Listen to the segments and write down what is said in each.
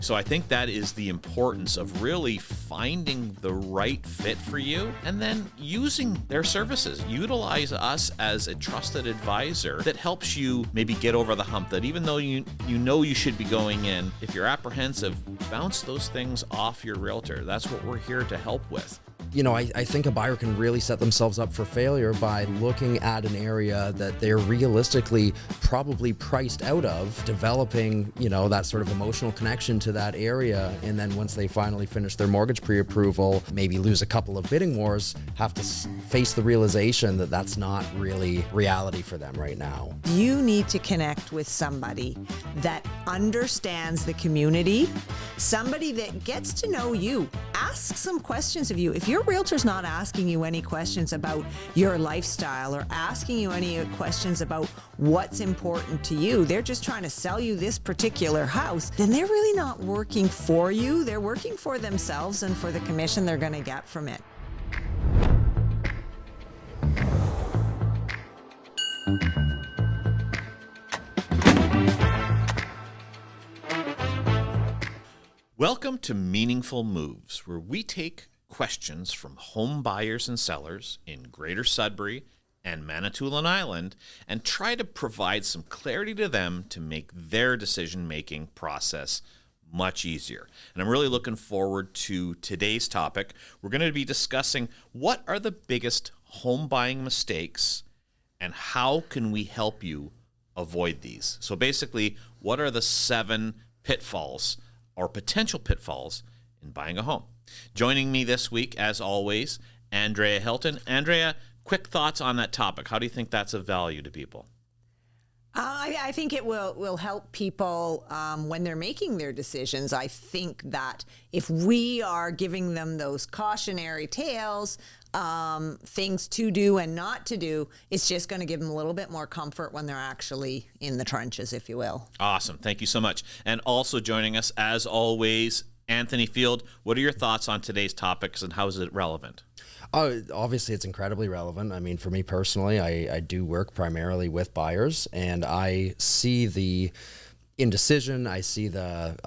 So I think that is the importance of really finding the right fit for you and then using their services. Utilize us as a trusted advisor that helps you maybe get over the hump, that even though you know you should be going in, if you're apprehensive, bounce those things off your realtor. That's what we're here to help with. You know, I think a buyer can really set themselves up for failure by looking at an area that they're realistically probably priced out of, developing, that sort of emotional connection to that area. And then once they finally finish their mortgage pre-approval, maybe lose a couple of bidding wars, have to face the realization that that's not really reality for them right now. You need to connect with somebody that understands the community, somebody that gets to know you. Ask some questions of you. If your realtor's not asking you any questions about your lifestyle or asking you any questions about what's important to you, they're just trying to sell you this particular house, then they're really not working for you. They're working for themselves and for the commission they're going to get from it. Welcome to Meaningful Moves, where we take questions from home buyers and sellers in Greater Sudbury and Manitoulin Island and try to provide some clarity to them to make their decision-making process much easier. And I'm really looking forward to today's topic. We're going to be discussing what are the biggest home buying mistakes and how can we help you avoid these. So basically, what are the 7 pitfalls or potential pitfalls in buying a home? Joining me this week, as always, Andrea Hilton. Andrea, quick thoughts on that topic. How do you think that's of value to people? I think it will help people when they're making their decisions. I think that if we are giving them those cautionary tales, things to do and not to do, it's just going to give them a little bit more comfort when they're actually in the trenches, if you will. Awesome. Thank you so much. And also joining us, as always, Anthony Field. What are your thoughts on today's topics and how is it relevant? Obviously, it's incredibly relevant. I mean, for me personally, I do work primarily with buyers, and I see the indecision. I see the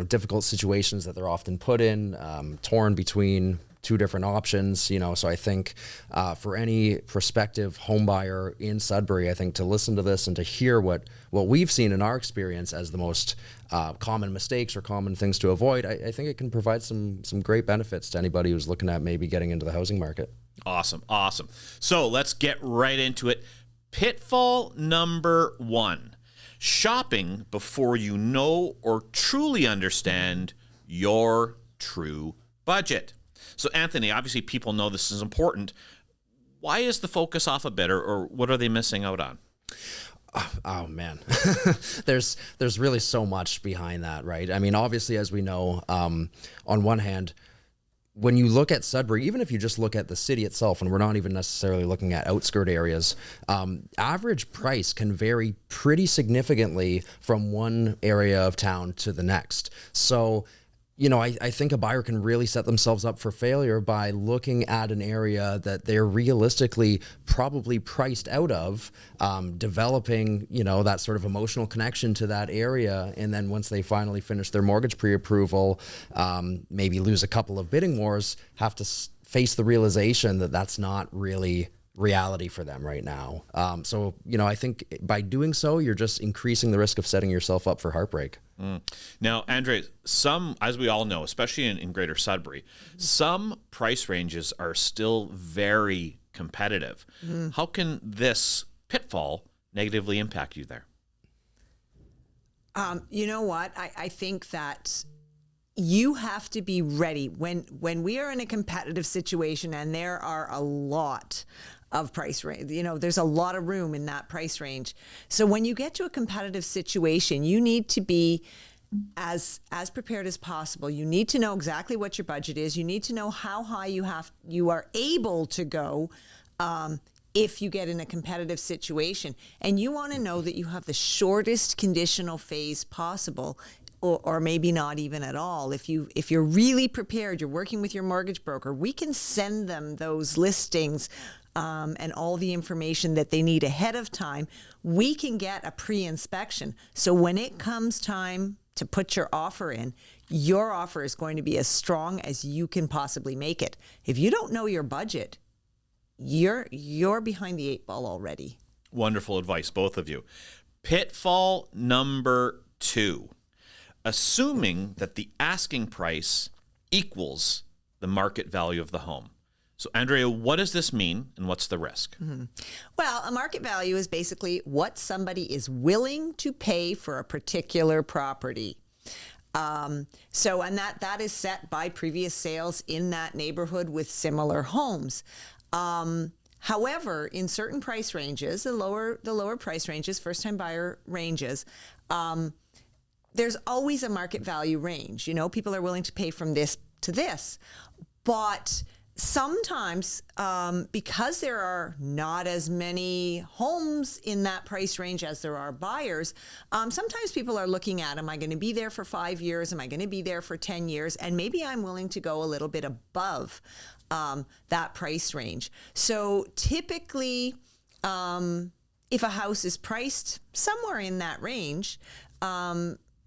difficult situations that they're often put in, torn between 2 different options. So I think for any prospective home buyer in Sudbury, I think to listen to this and to hear what we've seen in our experience as the most common mistakes or common things to avoid, I think it can provide some great benefits to anybody who's looking at maybe getting into the housing market. Awesome. So let's get right into it. Pitfall number 1, shopping before you know or truly understand your true budget. So Anthony, obviously people know this is important. Why is the focus off a bidder, or what are they missing out on? Oh man, there's really so much behind that, right? I mean, obviously, as we know, on one hand, when you look at Sudbury, even if you just look at the city itself, and we're not even necessarily looking at outskirt areas, average price can vary pretty significantly from one area of town to the next. So I think a buyer can really set themselves up for failure by looking at an area that they're realistically probably priced out of, developing, that sort of emotional connection to that area. And then once they finally finish their mortgage pre-approval, maybe lose a couple of bidding wars, have to face the realization that that's not really reality for them right now. So I think by doing so, you're just increasing the risk of setting yourself up for heartbreak. Now, Andre, some, as we all know, especially in Greater Sudbury, some price ranges are still very competitive. How can this pitfall negatively impact you there? You know what? I think that you have to be ready when we are in a competitive situation and there are a lot of price range. There's a lot of room in that price range. So when you get to a competitive situation, you need to be as prepared as possible. You need to know exactly what your budget is. You need to know how high you are able to go if you get in a competitive situation. And you want to know that you have the shortest conditional phase possible, or maybe not even at all. If you're really prepared, you're working with your mortgage broker, we can send them those listings and all the information that they need ahead of time. We can get a pre-inspection. So when it comes time to put your offer in, your offer is going to be as strong as you can possibly make it. If you don't know your budget, you're behind the 8 ball already. Wonderful advice, both of you. Pitfall number 2, assuming that the asking price equals the market value of the home. So, Andrea, what does this mean and what's the risk? Well, a market value is basically what somebody is willing to pay for a particular property. And that is set by previous sales in that neighborhood with similar homes. However, in certain price ranges, the lower price ranges, first-time buyer ranges, there's always a market value range. You know, people are willing to pay from this to this, but sometimes, because there are not as many homes in that price range as there are buyers, sometimes people are looking at, am I going to be there for 5 years? Am I going to be there for 10 years? And maybe I'm willing to go a little bit above that price range. So typically, if a house is priced somewhere in that range,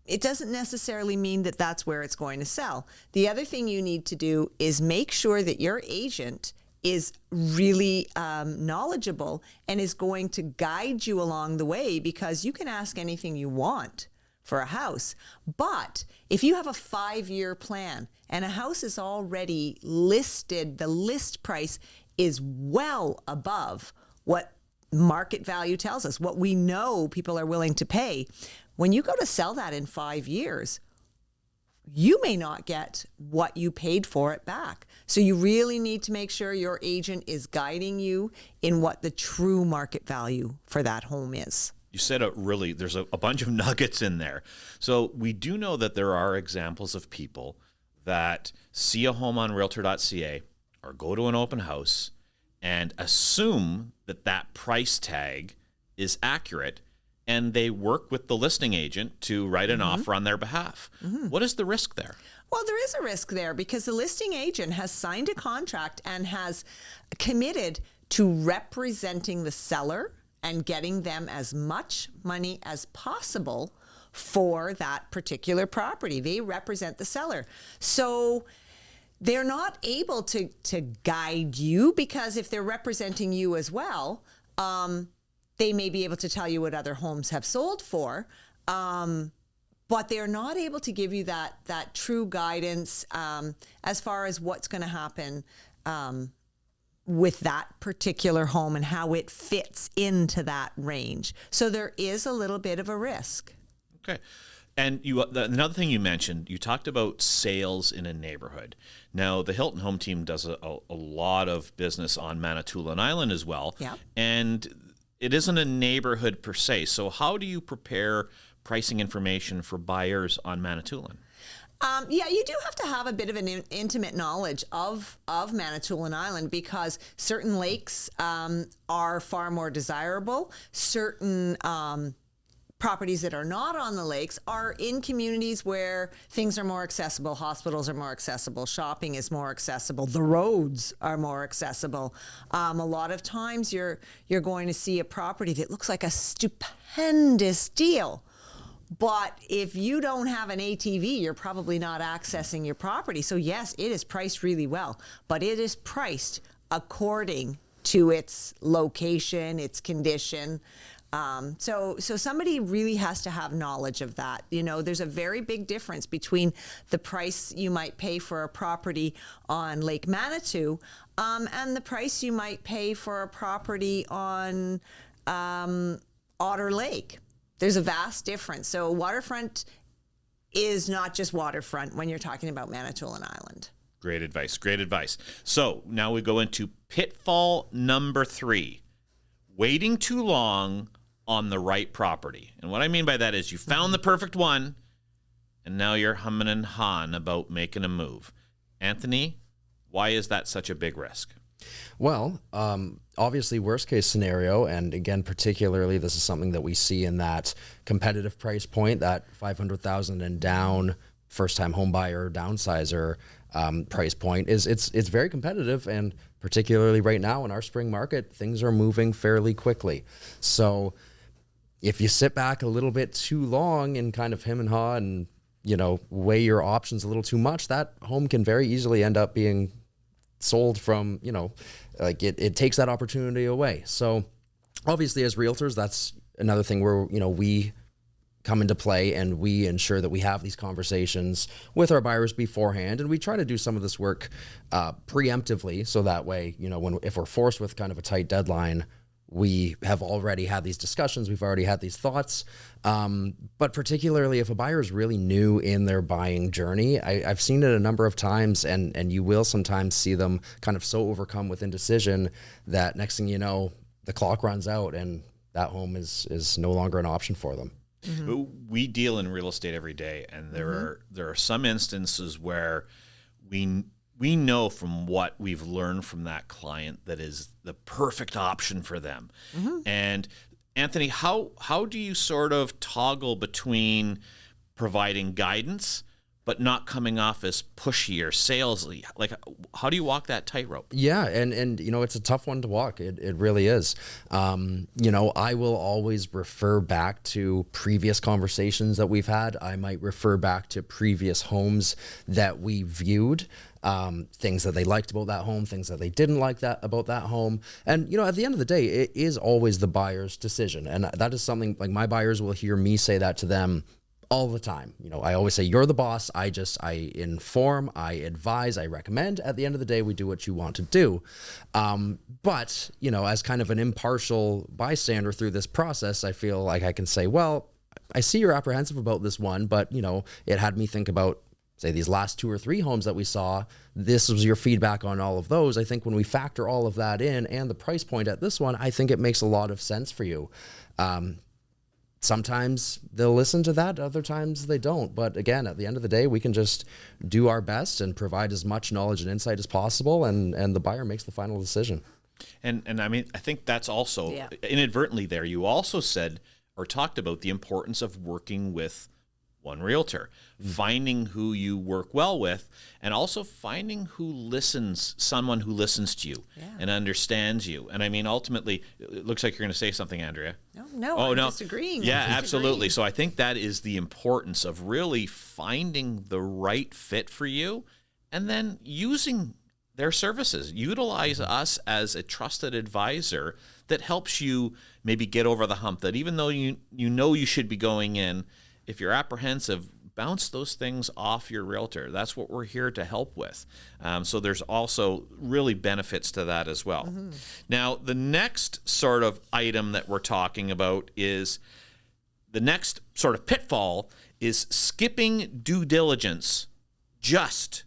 it doesn't necessarily mean that that's where it's going to sell. The other thing you need to do is make sure that your agent is really knowledgeable and is going to guide you along the way, because you can ask anything you want for a house. But if you have a 5-year plan and a house is already listed, the list price is well above what market value tells us, what we know people are willing to pay. When you go to sell that in 5 years, you may not get what you paid for it back. So you really need to make sure your agent is guiding you in what the true market value for that home is. You said there's a bunch of nuggets in there. So we do know that there are examples of people that see a home on Realtor.ca or go to an open house and assume that that price tag is accurate, and they work with the listing agent to write an offer on their behalf. What is the risk there? Well, there is a risk there because the listing agent has signed a contract and has committed to representing the seller and getting them as much money as possible for that particular property. They represent the seller. So they're not able to guide you, because if they're representing you as well, they may be able to tell you what other homes have sold for, but they're not able to give you that true guidance as far as what's going to happen with that particular home and how it fits into that range. So there is a little bit of a risk. Okay. And another thing you mentioned, you talked about sales in a neighborhood. Now, the Hilton Home Team does a lot of business on Manitoulin Island as well. Yeah. And it isn't a neighborhood per se. So how do you prepare pricing information for buyers on Manitoulin? Yeah, you do have to have a bit of an intimate knowledge of Manitoulin Island, because certain lakes are far more desirable. Certain properties that are not on the lakes are in communities where things are more accessible. Hospitals are more accessible. Shopping is more accessible. The roads are more accessible. A lot of times you're going to see a property that looks like a stupendous deal, but if you don't have an ATV, you're probably not accessing your property. So yes, it is priced really well, but it is priced according to its location, its condition. So somebody really has to have knowledge of that. You know, there's a very big difference between the price you might pay for a property on Lake Manitou and the price you might pay for a property on Otter Lake. There's a vast difference. So waterfront is not just waterfront when you're talking about Manitoulin Island. Great advice. Great advice. So now we go into pitfall number 3, waiting too long on the right property. And what I mean by that is you found the perfect one, and now you're humming and hawing about making a move. Anthony, why is that such a big risk? Well, obviously, worst case scenario, and again, particularly, this is something that we see in that competitive price point, that $500,000 and down first-time home buyer downsizer price point, is it's very competitive, and particularly right now in our spring market, things are moving fairly quickly. So if you sit back a little bit too long and kind of hem and haw and weigh your options a little too much, that home can very easily end up being sold from, like it takes that opportunity away. So obviously as realtors, that's another thing where, we come into play and we ensure that we have these conversations with our buyers beforehand. And we try to do some of this work preemptively. So that way, if we're forced with kind of a tight deadline, we have already had these discussions. We've already had these thoughts. But particularly if a buyer is really new in their buying journey, I've seen it a number of times, and you will sometimes see them kind of so overcome with indecision that next thing you know, the clock runs out and that home is no longer an option for them. Mm-hmm. We deal in real estate every day, and there are some instances where we know from what we've learned from that client that is the perfect option for them. Mm-hmm. And Anthony, how do you sort of toggle between providing guidance but not coming off as pushy or salesy? Like, how do you walk that tightrope? Yeah, and it's a tough one to walk. It really is. I will always refer back to previous conversations that we've had. I might refer back to previous homes that we viewed, things that they liked about that home, things that they didn't like about that home. And, at the end of the day, it is always the buyer's decision. And that is something, like, my buyers will hear me say that to them all the time. I always say, you're the boss. I inform, I advise, I recommend. At the end of the day, we do what you want to do. But, as kind of an impartial bystander through this process, I feel like I can say, well, I see you're apprehensive about this one, but, it had me think about, say, these last 2 or 3 homes that we saw. This was your feedback on all of those. I think when we factor all of that in and the price point at this one, I think it makes a lot of sense for you. Sometimes they'll listen to that, other times they don't. But again, at the end of the day, we can just do our best and provide as much knowledge and insight as possible, and the buyer makes the final decision. And I mean, I think that's also inadvertently there. You also said or talked about the importance of working with one realtor, finding who you work well with, and also finding someone who listens to you and understands you. And I mean, ultimately, it looks like you're going to say something, Andrea. No, I'm disagreeing. Yeah, absolutely. So I think that is the importance of really finding the right fit for you and then using their services. Utilize us as a trusted advisor that helps you maybe get over the hump, that even though you know you should be going in, if you're apprehensive, bounce those things off your realtor. That's what we're here to help with. So there's also really benefits to that as well. Mm-hmm. Now, the next sort of item that we're talking about is the next sort of pitfall is skipping due diligence just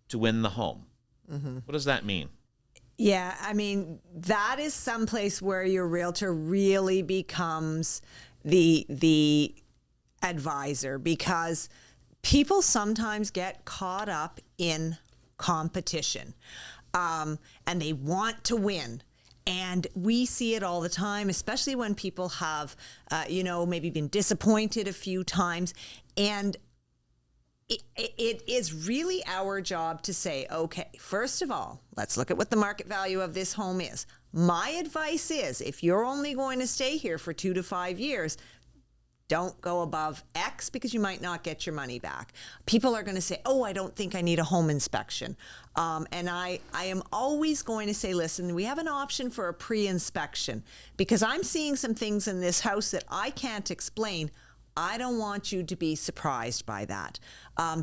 to win the home. Mm-hmm. What does that mean? Yeah, I mean, that is someplace where your realtor really becomes the advisor, because people sometimes get caught up in competition, and they want to win. And we see it all the time, especially when people have, maybe been disappointed a few times. And it is really our job to say, okay, first of all, let's look at what the market value of this home is. My advice is, if you're only going to stay here for 2 to 5 years, don't go above X, because you might not get your money back. People are going to say, oh, I don't think I need a home inspection. And I am always going to say, listen, we have an option for a pre-inspection, because I'm seeing some things in this house that I can't explain. I don't want you to be surprised by that.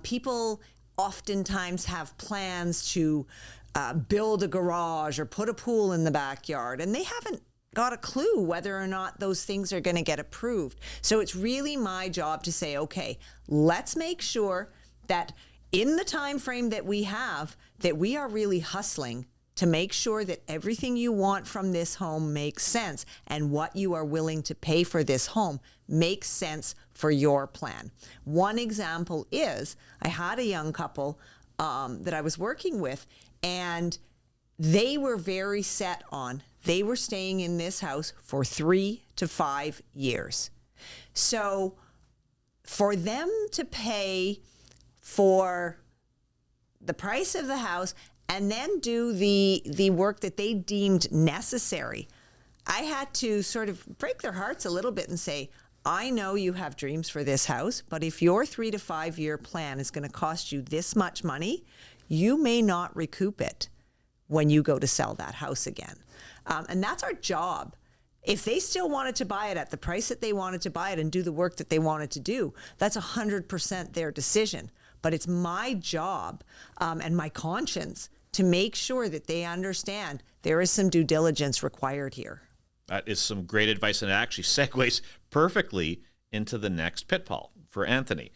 People oftentimes have plans to build a garage or put a pool in the backyard, and they haven't got a clue whether or not those things are going to get approved. So it's really my job to say, okay, let's make sure that in the time frame that we have, that we are really hustling to make sure that everything you want from this home makes sense, and what you are willing to pay for this home makes sense for your plan. One example is, I had a young couple that I was working with, and they were very set on, they were staying in this house for 3 to 5 years. So for them to pay for the price of the house and then do the work that they deemed necessary, I had to sort of break their hearts a little bit and say, I know you have dreams for this house, but if your 3 to 5 year plan is going to cost you this much money, you may not recoup it when you go to sell that house again. And that's our job. If they still wanted to buy it at the price that they wanted to buy it and do the work that they wanted to do, that's 100% their decision. But it's my job and my conscience to make sure that they understand there is some due diligence required here. That is some great advice, and it actually segues perfectly into the next pitfall for Anthony.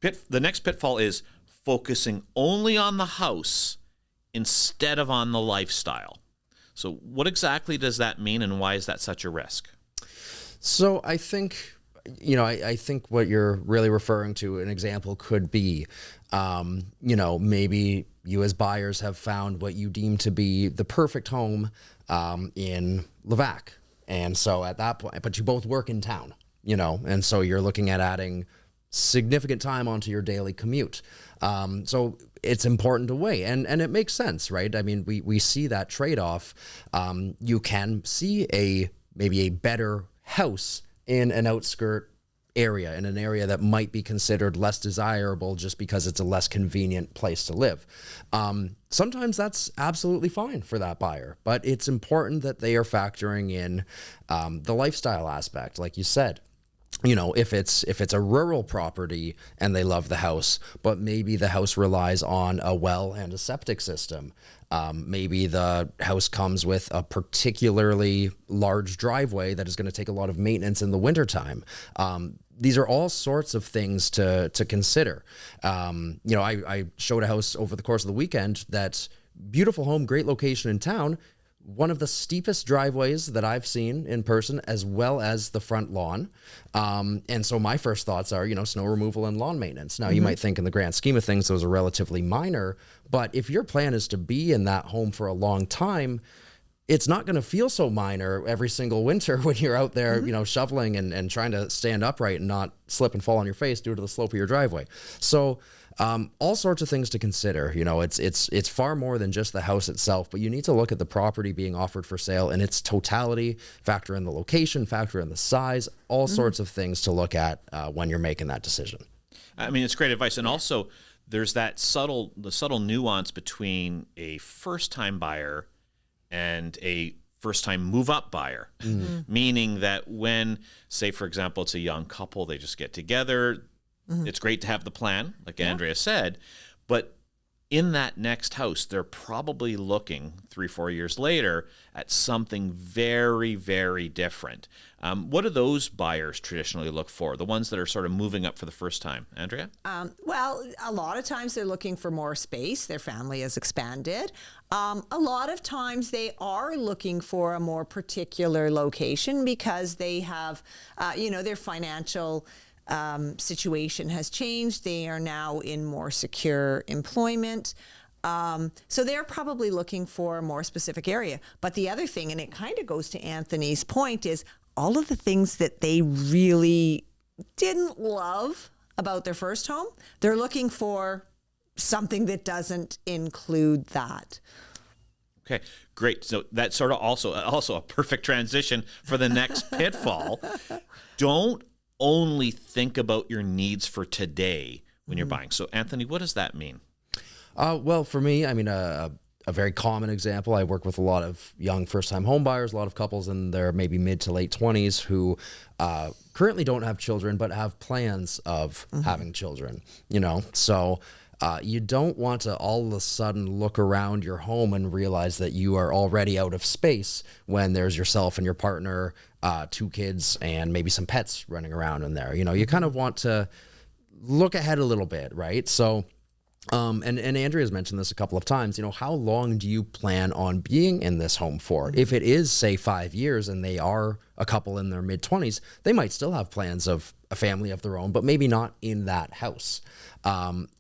The next pitfall is focusing only on the house instead of on the lifestyle. So what exactly does that mean, and why is that such a risk? So I think, I think what you're really referring to, an example could be, maybe you as buyers have found what you deem to be the perfect home in Levac. And so at that point, but you both work in town, and so you're looking at adding significant time onto your daily commute. So it's important to weigh, and it makes sense, right? I mean, we see that trade-off. You can see maybe a better house in an outskirt area, in an area that might be considered less desirable just because it's a less convenient place to live. Sometimes that's absolutely fine for that buyer, but it's important that they are factoring in the lifestyle aspect, like you said. If it's a rural property and they love the house, but maybe the house relies on a well and a septic system. Maybe the house comes with a particularly large driveway that is going to take a lot of maintenance in the wintertime. These are all sorts of things to consider. I showed a house over the course of the weekend that's beautiful home, great location in town, one of the steepest driveways that I've seen in person, as well as the front lawn. And so my first thoughts are, snow removal and lawn maintenance. Now, you might think in the grand scheme of things, those are relatively minor, but if your plan is to be in that home for a long time, it's not going to feel so minor every single winter when you're out there, shoveling and trying to stand upright and not slip and fall on your face due to the slope of your driveway. So all sorts of things to consider. It's far more than just the house itself, but you need to look at the property being offered for sale in its totality, factor in the location, factor in the size, all sorts of things to look at when you're making that decision. I mean, it's great advice. And also there's the subtle nuance between a first-time buyer and a first-time move-up buyer, meaning that when, say, for example, it's a young couple, they just get together, it's great to have the plan, like Andrea said, but in that next house, they're probably looking 3-4 years later at something very, very different. What do those buyers traditionally look for, the ones that are sort of moving up for the first time? Andrea? Well, a lot of times they're looking for more space. Their family has expanded. A lot of times they are looking for a more particular location because they have, their financial situation has changed. They are now in more secure employment. So they're probably looking for a more specific area. But the other thing, and it kind of goes to Anthony's point, is all of the things that they really didn't love about their first home, they're looking for something that doesn't include that. Okay, great. So that's sort of also a perfect transition for the next pitfall. Don't only think about your needs for today when you're buying. So, Anthony, what does that mean? Well, for me, I mean, a very common example, I work with a lot of young first-time home buyers, a lot of couples in their maybe mid to late 20s who currently don't have children, but have plans of having children, So you don't want to all of a sudden look around your home and realize that you are already out of space when there's yourself and your partner, 2 kids, and maybe some pets running around in there. You kind of want to look ahead a little bit, right? So, and Andrea's mentioned this a couple of times, how long do you plan on being in this home for? If it is, say, 5 years and they are a couple in their mid-20s, they might still have plans of a family of their own, but maybe not in that house.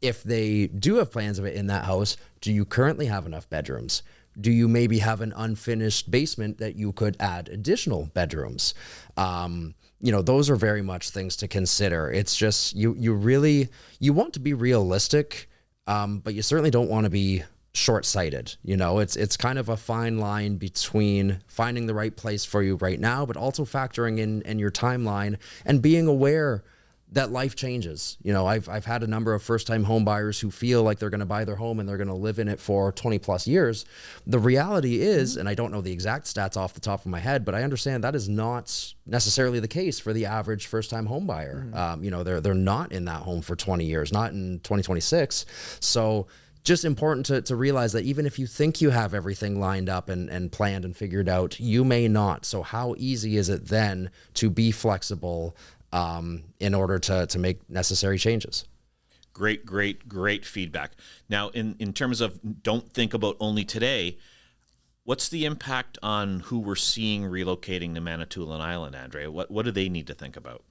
If they do have plans of it in that house, do you currently have enough bedrooms? Do you maybe have an unfinished basement that you could add additional bedrooms? Those are very much things to consider. It's just, you want to be realistic, but you certainly don't want to be short-sighted. You know, it's kind of a fine line between finding the right place for you right now, but also factoring in your timeline and being aware that life changes. You know, I've had a number of first-time home buyers who feel like they're going to buy their home and they're going to live in it for 20 plus years. The reality is, and I don't know the exact stats off the top of my head, but I understand that is not necessarily the case for the average first-time home buyer. You know, they're not in that home for 20 years, not in 2026. So just important to realize that even if you think you have everything lined up and planned and figured out, you may not. So how easy is it then to be flexible in order to make necessary changes? Great feedback. Now, in terms of don't think about only today, what's the impact on who we're seeing relocating to Manitoulin Island, Andrea? What do they need to think about?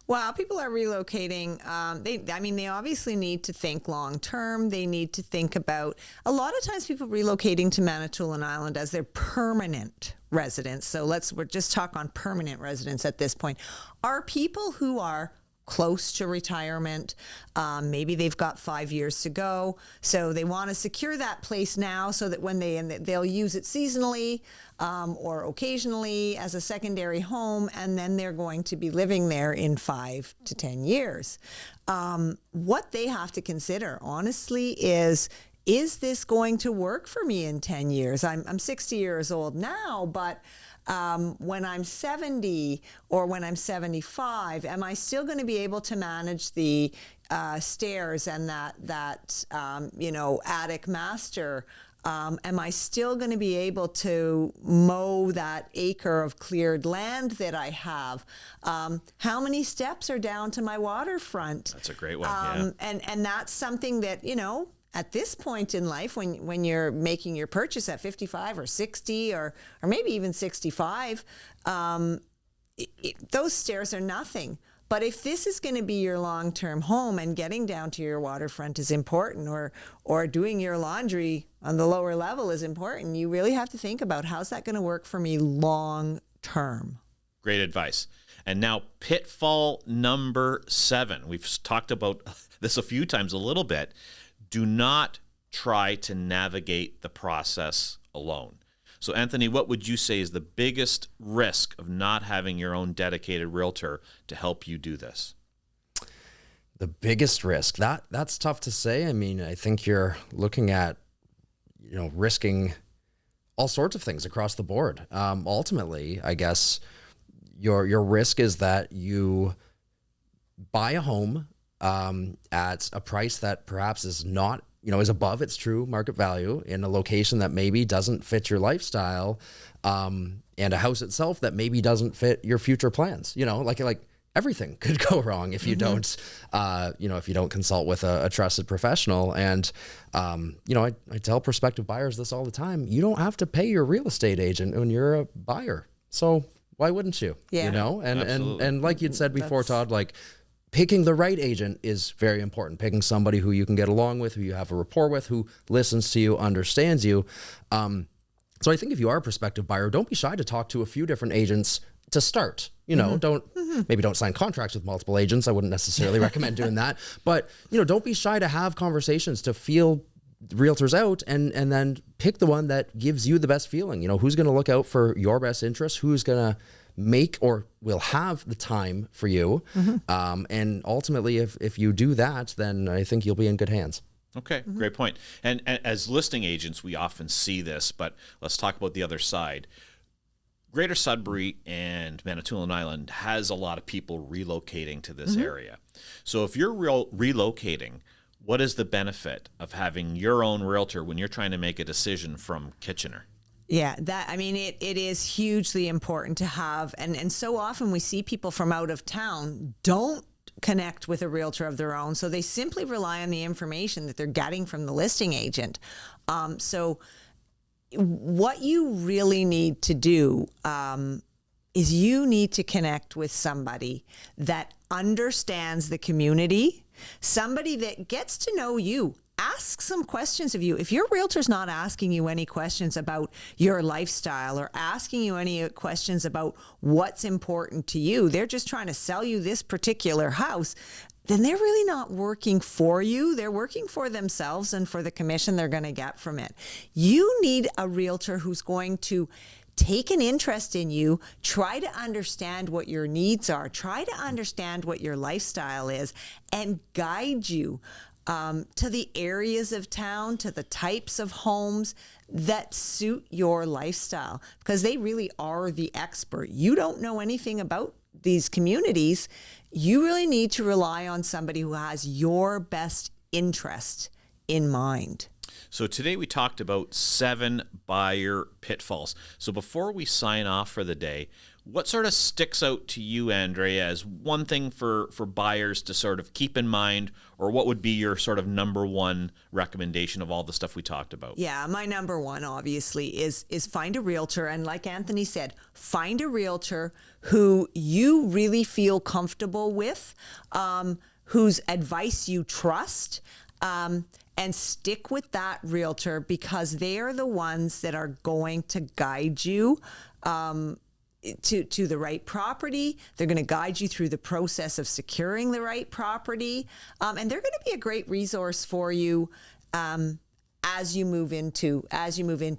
Well, people are relocating. They obviously need to think long term. They need to think about, a lot of times people relocating to Manitoulin Island as their permanent residents. So we'll just talk on permanent residents at this point. Are people who are close to retirement. Maybe they've got 5 years to go. So they want to secure that place now so that when they'll use it seasonally or occasionally as a secondary home, and then they're going to be living there in 5 to 10 years. What they have to consider, honestly, is this going to work for me in 10 years? I'm 60 years old now, but when I'm 70 or when I'm 75, am I still going to be able to manage the stairs and that attic master? Am I still going to be able to mow that acre of cleared land that I have? How many steps are down to my waterfront? That's a great one. Yeah. And that's something that, at this point in life, when you're making your purchase at 55 or 60 or maybe even 65, those stairs are nothing. But if this is going to be your long-term home and getting down to your waterfront is important, or doing your laundry on the lower level is important, you really have to think about, how's that going to work for me long-term? Great advice. And now pitfall number 7. We've talked about this a few times a little bit. Do not try to navigate the process alone. So, Anthony, what would you say is the biggest risk of not having your own dedicated realtor to help you do this? The biggest risk, that's tough to say. I mean, I think you're looking at, risking all sorts of things across the board. Ultimately, I guess your risk is that you buy a home at a price that perhaps is not, is above its true market value, in a location that maybe doesn't fit your lifestyle, and a house itself that maybe doesn't fit your future plans. Like everything could go wrong if you don't, if you don't consult with a trusted professional. And, I tell prospective buyers this all the time. You don't have to pay your real estate agent when you're a buyer. So why wouldn't you? Yeah. And like you'd said before, Todd, like, picking the right agent is very important. Picking somebody who you can get along with, who you have a rapport with, who listens to you, understands you. So I think if you are a prospective buyer, don't be shy to talk to a few different agents to start. Maybe don't sign contracts with multiple agents. I wouldn't necessarily recommend doing that. But, don't be shy to have conversations, to feel realtors out, and then pick the one that gives you the best feeling. Who's going to look out for your best interests, who's going to make or will have the time for you. And ultimately, if you do that, then I think you'll be in good hands. Okay, great point. And as listing agents, we often see this, but let's talk about the other side. Greater Sudbury and Manitoulin Island has a lot of people relocating to this area. So if you're relocating, what is the benefit of having your own realtor when you're trying to make a decision from Kitchener? Yeah, it is hugely important to have, and so often we see people from out of town don't connect with a realtor of their own, so they simply rely on the information that they're getting from the listing agent. So what you really need to do is you need to connect with somebody that understands the community, somebody that gets to know you. Ask some questions of you. If your realtor's not asking you any questions about your lifestyle or asking you any questions about what's important to you, they're just trying to sell you this particular house, then they're really not working for you. They're working for themselves and for the commission they're going to get from it. You need a realtor who's going to take an interest in you, try to understand what your needs are, try to understand what your lifestyle is, and guide you to the areas of town, to the types of homes that suit your lifestyle, because they really are the expert. You don't know anything about these communities. You really need to rely on somebody who has your best interest in mind. So today we talked about 7 buyer pitfalls. So before we sign off for the day, what sort of sticks out to you, Andrea, as one thing for buyers to sort of keep in mind, or what would be your sort of number one recommendation of all the stuff we talked about? Yeah, my number one obviously is find a realtor. And like Anthony said, find a realtor who you really feel comfortable with, whose advice you trust, and stick with that realtor, because they are the ones that are going to guide you to the right property. They're going to guide you through the process of securing the right property. And they're going to be a great resource for you as you move into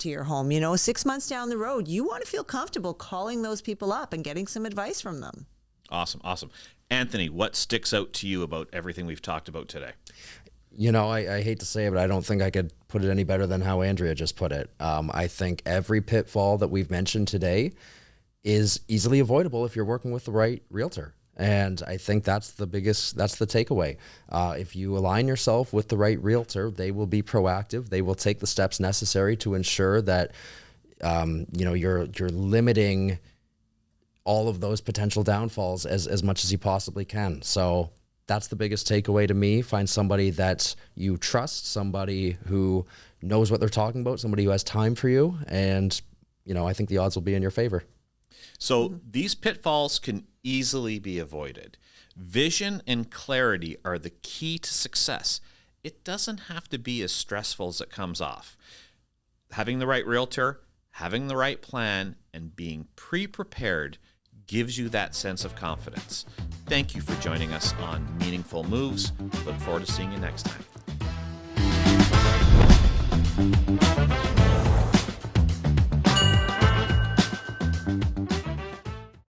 your home. You know, 6 months down the road, you want to feel comfortable calling those people up and getting some advice from them. Awesome. Anthony, what sticks out to you about everything we've talked about today? You know, I hate to say it, but I don't think I could put it any better than how Andrea just put it. I think every pitfall that we've mentioned today is easily avoidable if you're working with the right realtor. And I think that's the takeaway. If you align yourself with the right realtor, they will be proactive. They will take the steps necessary to ensure that, you're limiting all of those potential downfalls as much as you possibly can. So that's the biggest takeaway to me. Find somebody that you trust, somebody who knows what they're talking about, somebody who has time for you. And, I think the odds will be in your favor. So these pitfalls can easily be avoided. Vision and clarity are the key to success. It doesn't have to be as stressful as it comes off. Having the right realtor, having the right plan, and being pre-prepared gives you that sense of confidence. Thank you for joining us on Meaningful Moves. Look forward to seeing you next time.